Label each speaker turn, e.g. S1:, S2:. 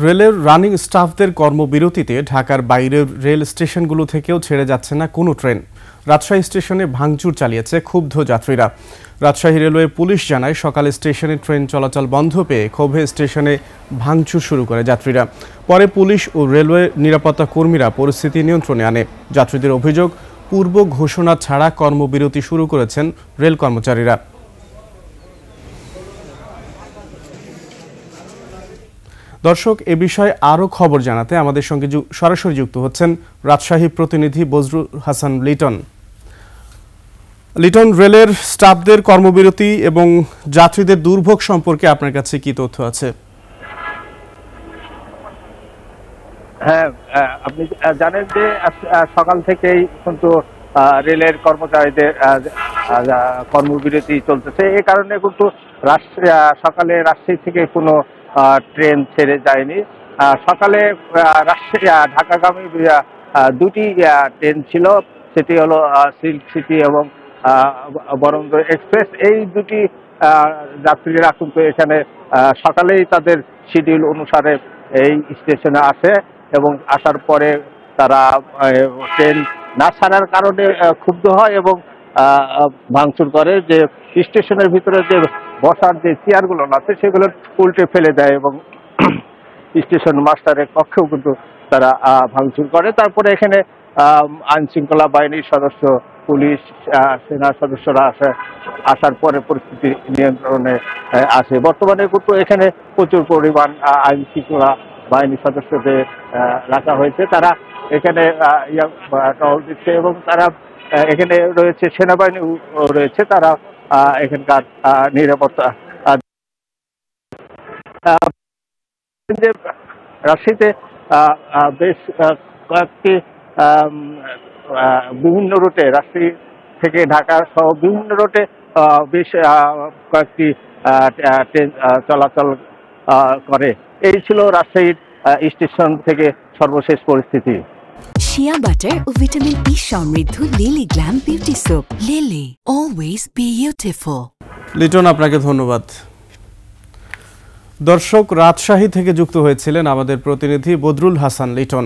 S1: রেলের রানিং স্টাফদের কর্মবিরতিতে ঢাকার বাইরের রেল স্টেশনগুলো থেকেও ছেড়ে যাচ্ছে না কোনো ট্রেন। রাজশাহী স্টেশনে ভাঙচুর চালিয়েছে ক্ষুব্ধ যাত্রীরা। রাজশাহী রেলওয়ে পুলিশ জানায়, সকালে স্টেশনে ট্রেন চলাচল বন্ধ পেয়ে ক্ষোভে স্টেশনে ভাঙচুর শুরু করে যাত্রীরা। পরে পুলিশ ও রেলওয়ে নিরাপত্তা কর্মীরা পরিস্থিতি নিয়ন্ত্রণে আনে। যাত্রীদের অভিযোগ, পূর্ব ঘোষণা ছাড়া কর্মবিরতি শুরু করেছেন রেল কর্মচারীরা। দর্শক, এ বিষয়ে আরও খবর জানাতে আমাদের সঙ্গে সরাসরি যুক্ত হচ্ছেন রাজশাহী প্রতিনিধি বজরুল হাসান লিটন। লিটন, রেলের স্টাফদের কর্মবিরতি এবং যাত্রীদের দুর্ভোগ সম্পর্কে আপনার কাছে কি তথ্য আছে?
S2: হ্যাঁ, আপনি জানেন যে সকাল থেকেই কিন্তু রেলের কর্মচারীদের কর্মবিরতি চলতেছে। এই কারণে কিন্তু সকালে রাজশাহী থেকে কোনো ট্রেন ছেড়ে যায়নি। সকালে রাজশাহী ঢাকাগামী দুটি ট্রেন ছিল, সেটি হলো সিল্ক সিটি এবং বরেন্দ্র এক্সপ্রেস। এই দুটি যাত্রীরা কিন্তু এখানে সকালেই তাদের শিডিউল অনুসারে এই স্টেশনে আসে এবং আসার পরে তারা ট্রেন না ছাড়ার কারণে ক্ষুব্ধ হয় এবং ভাঙচুর করে। যে স্টেশনের ভিতরে যে বসার যে চেয়ারগুলো আছে সেগুলো উল্টে ফেলে দেয় এবং স্টেশন মাস্টারের কক্ষেও কিন্তু তারা ভাঙচুর করে। তারপরে এখানে আইন শৃঙ্খলা বাহিনীর সদস্য, পুলিশ, সেনা সদস্যরা আসার পরে পরিস্থিতি নিয়ন্ত্রণে আসে। বর্তমানে কিন্তু এখানে প্রচুর পরিমাণ আইন শৃঙ্খলা বাহিনীর সদস্যদের রাখা হয়েছে। তারা এখানে টহল দিচ্ছে এবং তারা এখানে রয়েছে, সেনাবাহিনী রয়েছে, তারা এখানকার নিরাপত্তা। রাজশাহীতে বেশ কয়েকটি বিভিন্ন রুটে, রাজশাহী থেকে ঢাকা সহ বিভিন্ন রুটে বেশ কয়েকটি ট্রেন চলাচল করে। এই ছিল রাজশাহীর স্টেশন থেকে সর্বশেষ পরিস্থিতি।
S3: শিয়া বাটার ও ভিটামিন ই সমৃদ্ধ lily glam beauty soap. Lily, always beautiful.
S1: Liton, আপনাকে ধন্যবাদ। দর্শক, রাজশাহী থেকে যুক্ত হয়েছিলেন আমাদের প্রতিনিধি বদরুল হাসান লিটন।